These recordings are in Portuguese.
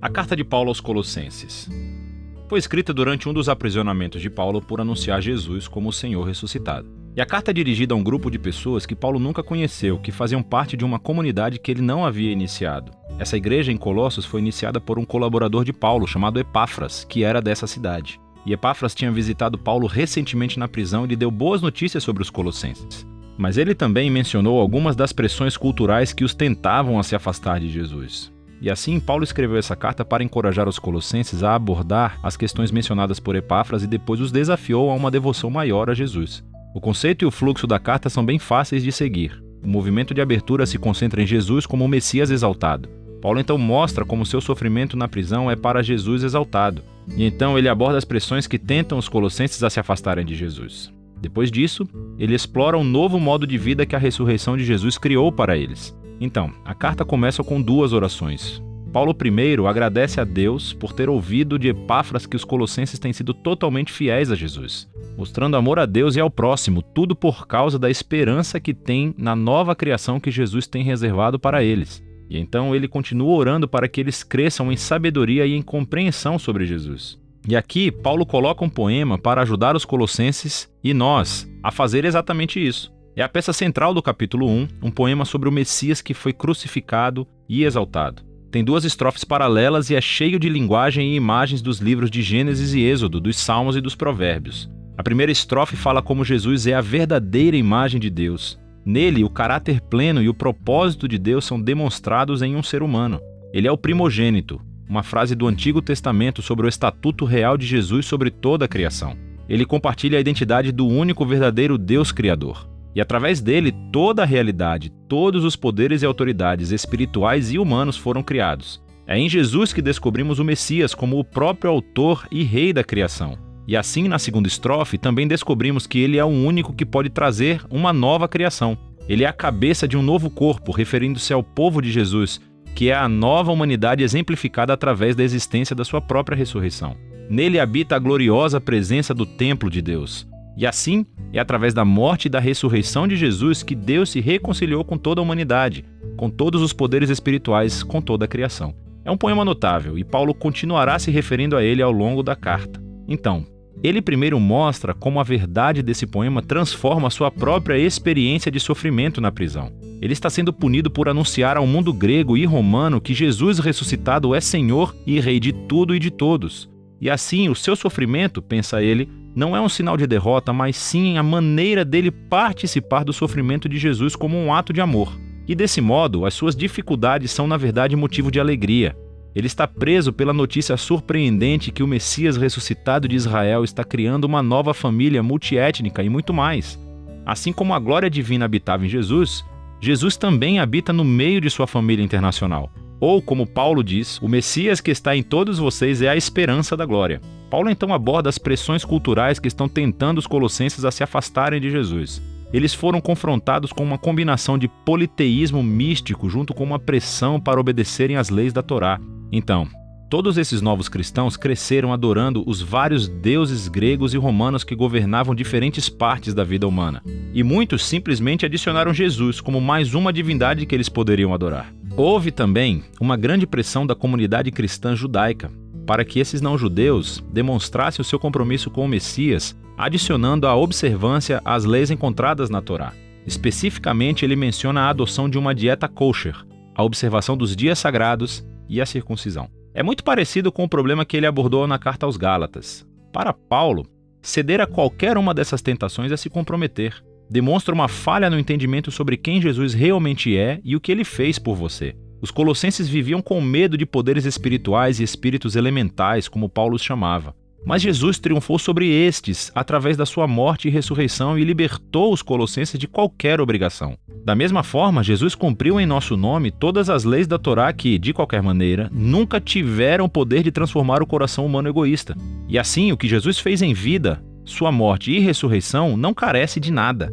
A carta de Paulo aos Colossenses foi escrita durante um dos aprisionamentos de Paulo por anunciar Jesus como o Senhor ressuscitado. E a carta é dirigida a um grupo de pessoas que Paulo nunca conheceu, que faziam parte de uma comunidade que ele não havia iniciado. Essa igreja em Colossos foi iniciada por um colaborador de Paulo, chamado Epáfras, que era dessa cidade. E Epáfras tinha visitado Paulo recentemente na prisão e lhe deu boas notícias sobre os colossenses. Mas ele também mencionou algumas das pressões culturais que os tentavam a se afastar de Jesus. E assim, Paulo escreveu essa carta para encorajar os colossenses a abordar as questões mencionadas por Epáfras e depois os desafiou a uma devoção maior a Jesus. O conceito e o fluxo da carta são bem fáceis de seguir. O movimento de abertura se concentra em Jesus como o Messias exaltado. Paulo então mostra como seu sofrimento na prisão é para Jesus exaltado. E então ele aborda as pressões que tentam os colossenses a se afastarem de Jesus. Depois disso, ele explora um novo modo de vida que a ressurreição de Jesus criou para eles. Então, a carta começa com duas orações. Paulo primeiro agradece a Deus por ter ouvido de Epáfras que os colossenses têm sido totalmente fiéis a Jesus, mostrando amor a Deus e ao próximo, tudo por causa da esperança que tem na nova criação que Jesus tem reservado para eles. E então ele continua orando para que eles cresçam em sabedoria e em compreensão sobre Jesus. E aqui, Paulo coloca um poema para ajudar os colossenses e nós a fazer exatamente isso. É a peça central do capítulo 1, um poema sobre o Messias que foi crucificado e exaltado. Tem duas estrofes paralelas e é cheio de linguagem e imagens dos livros de Gênesis e Êxodo, dos Salmos e dos Provérbios. A primeira estrofe fala como Jesus é a verdadeira imagem de Deus. Nele, o caráter pleno e o propósito de Deus são demonstrados em um ser humano. Ele é o primogênito, uma frase do Antigo Testamento sobre o estatuto real de Jesus sobre toda a criação. Ele compartilha a identidade do único verdadeiro Deus Criador. E através dele, toda a realidade, todos os poderes e autoridades espirituais e humanos foram criados. É em Jesus que descobrimos o Messias como o próprio autor e rei da criação. E assim, na segunda estrofe, também descobrimos que ele é o único que pode trazer uma nova criação. Ele é a cabeça de um novo corpo, referindo-se ao povo de Jesus, que é a nova humanidade exemplificada através da existência da sua própria ressurreição. Nele habita a gloriosa presença do templo de Deus. E assim, é através da morte e da ressurreição de Jesus que Deus se reconciliou com toda a humanidade, com todos os poderes espirituais, com toda a criação. É um poema notável e Paulo continuará se referindo a ele ao longo da carta. Então, ele primeiro mostra como a verdade desse poema transforma a sua própria experiência de sofrimento na prisão. Ele está sendo punido por anunciar ao mundo grego e romano que Jesus ressuscitado é Senhor e Rei de tudo e de todos. E assim, o seu sofrimento, pensa ele, não é um sinal de derrota, mas sim a maneira dele participar do sofrimento de Jesus como um ato de amor. E desse modo, as suas dificuldades são na verdade motivo de alegria. Ele está preso pela notícia surpreendente que o Messias ressuscitado de Israel está criando uma nova família multiétnica e muito mais. Assim como a glória divina habitava em Jesus, Jesus também habita no meio de sua família internacional. Ou, como Paulo diz, o Messias que está em todos vocês é a esperança da glória. Paulo então aborda as pressões culturais que estão tentando os colossenses a se afastarem de Jesus. Eles foram confrontados com uma combinação de politeísmo místico junto com uma pressão para obedecerem às leis da Torá. Então, todos esses novos cristãos cresceram adorando os vários deuses gregos e romanos que governavam diferentes partes da vida humana. E muitos simplesmente adicionaram Jesus como mais uma divindade que eles poderiam adorar. Houve também uma grande pressão da comunidade cristã judaica para que esses não-judeus demonstrassem o seu compromisso com o Messias, adicionando a observância às leis encontradas na Torá. Especificamente, ele menciona a adoção de uma dieta kosher, a observação dos dias sagrados e a circuncisão. É muito parecido com o problema que ele abordou na carta aos Gálatas. Para Paulo, ceder a qualquer uma dessas tentações é se comprometer. Demonstra uma falha no entendimento sobre quem Jesus realmente é e o que ele fez por você. Os colossenses viviam com medo de poderes espirituais e espíritos elementais, como Paulo os chamava. Mas Jesus triunfou sobre estes através da sua morte e ressurreição e libertou os colossenses de qualquer obrigação. Da mesma forma, Jesus cumpriu em nosso nome todas as leis da Torá que, de qualquer maneira, nunca tiveram o poder de transformar o coração humano egoísta. E assim, o que Jesus fez em vida, sua morte e ressurreição, não carece de nada.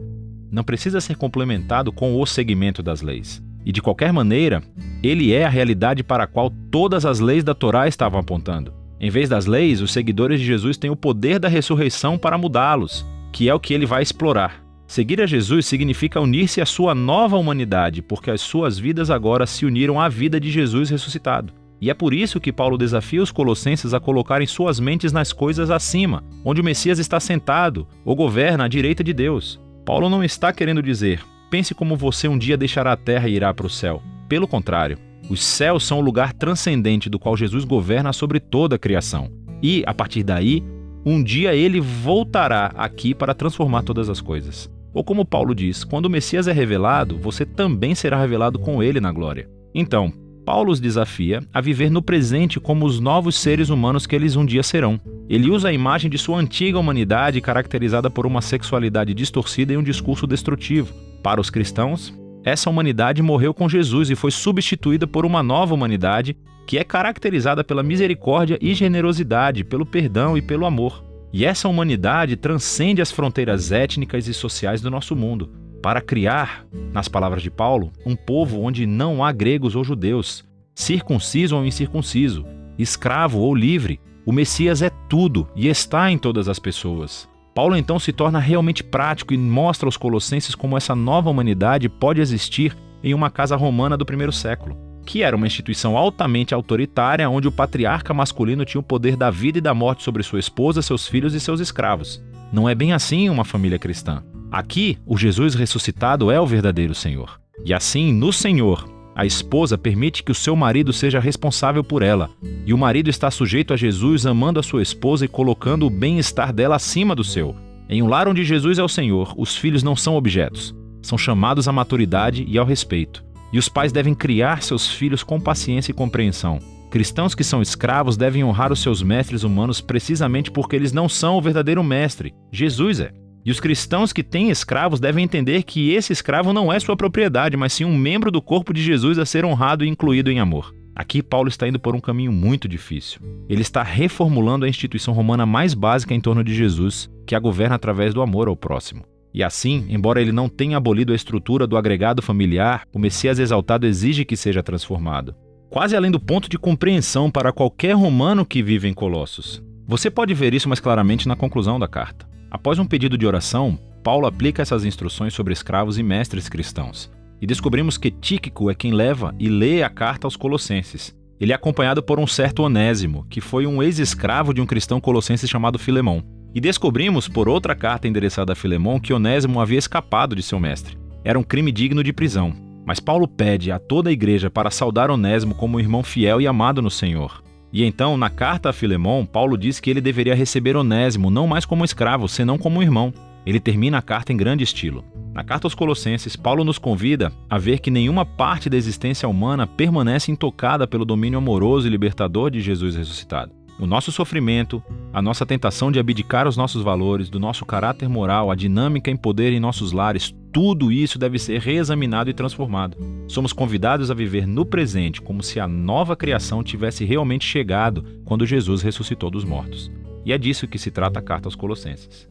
Não precisa ser complementado com o seguimento das leis. E de qualquer maneira, ele é a realidade para a qual todas as leis da Torá estavam apontando. Em vez das leis, os seguidores de Jesus têm o poder da ressurreição para mudá-los, que é o que ele vai explorar. Seguir a Jesus significa unir-se à sua nova humanidade, porque as suas vidas agora se uniram à vida de Jesus ressuscitado. E é por isso que Paulo desafia os colossenses a colocarem suas mentes nas coisas acima, onde o Messias está sentado ou governa à direita de Deus. Paulo não está querendo dizer, pense como você um dia deixará a terra e irá para o céu. Pelo contrário, os céus são o lugar transcendente do qual Jesus governa sobre toda a criação. E, a partir daí, um dia ele voltará aqui para transformar todas as coisas. Ou como Paulo diz, quando o Messias é revelado, você também será revelado com ele na glória. Então, Paulo os desafia a viver no presente como os novos seres humanos que eles um dia serão. Ele usa a imagem de sua antiga humanidade caracterizada por uma sexualidade distorcida e um discurso destrutivo. Para os cristãos, essa humanidade morreu com Jesus e foi substituída por uma nova humanidade que é caracterizada pela misericórdia e generosidade, pelo perdão e pelo amor. E essa humanidade transcende as fronteiras étnicas e sociais do nosso mundo, para criar, nas palavras de Paulo, um povo onde não há gregos ou judeus, circunciso ou incircunciso, escravo ou livre. O Messias é tudo e está em todas as pessoas. Paulo então se torna realmente prático e mostra aos colossenses como essa nova humanidade pode existir em uma casa romana do primeiro século, que era uma instituição altamente autoritária onde o patriarca masculino tinha o poder da vida e da morte sobre sua esposa, seus filhos e seus escravos. Não é bem assim uma família cristã. Aqui, o Jesus ressuscitado é o verdadeiro Senhor. E assim, no Senhor, a esposa permite que o seu marido seja responsável por ela. E o marido está sujeito a Jesus, amando a sua esposa e colocando o bem-estar dela acima do seu. Em um lar onde Jesus é o Senhor, os filhos não são objetos. São chamados à maturidade e ao respeito. E os pais devem criar seus filhos com paciência e compreensão. Cristãos que são escravos devem honrar os seus mestres humanos precisamente porque eles não são o verdadeiro mestre. Jesus é. E os cristãos que têm escravos devem entender que esse escravo não é sua propriedade, mas sim um membro do corpo de Jesus a ser honrado e incluído em amor. Aqui Paulo está indo por um caminho muito difícil. Ele está reformulando a instituição romana mais básica em torno de Jesus, que a governa através do amor ao próximo. E assim, embora ele não tenha abolido a estrutura do agregado familiar, o Messias exaltado exige que seja transformado. Quase além do ponto de compreensão para qualquer romano que vive em Colossos. Você pode ver isso mais claramente na conclusão da carta. Após um pedido de oração, Paulo aplica essas instruções sobre escravos e mestres cristãos. E descobrimos que Tíquico é quem leva e lê a carta aos Colossenses. Ele é acompanhado por um certo Onésimo, que foi um ex-escravo de um cristão colossense chamado Filemão. E descobrimos, por outra carta endereçada a Filemão, que Onésimo havia escapado de seu mestre. Era um crime digno de prisão. Mas Paulo pede a toda a igreja para saudar Onésimo como um irmão fiel e amado no Senhor. E então, na carta a Filemão, Paulo diz que ele deveria receber Onésimo não mais como escravo, senão como um irmão. Ele termina a carta em grande estilo. Na carta aos Colossenses, Paulo nos convida a ver que nenhuma parte da existência humana permanece intocada pelo domínio amoroso e libertador de Jesus ressuscitado. O nosso sofrimento, a nossa tentação de abdicar os nossos valores, do nosso caráter moral, a dinâmica em poder em nossos lares, tudo isso deve ser reexaminado e transformado. Somos convidados a viver no presente como se a nova criação tivesse realmente chegado quando Jesus ressuscitou dos mortos. E é disso que se trata a carta aos Colossenses.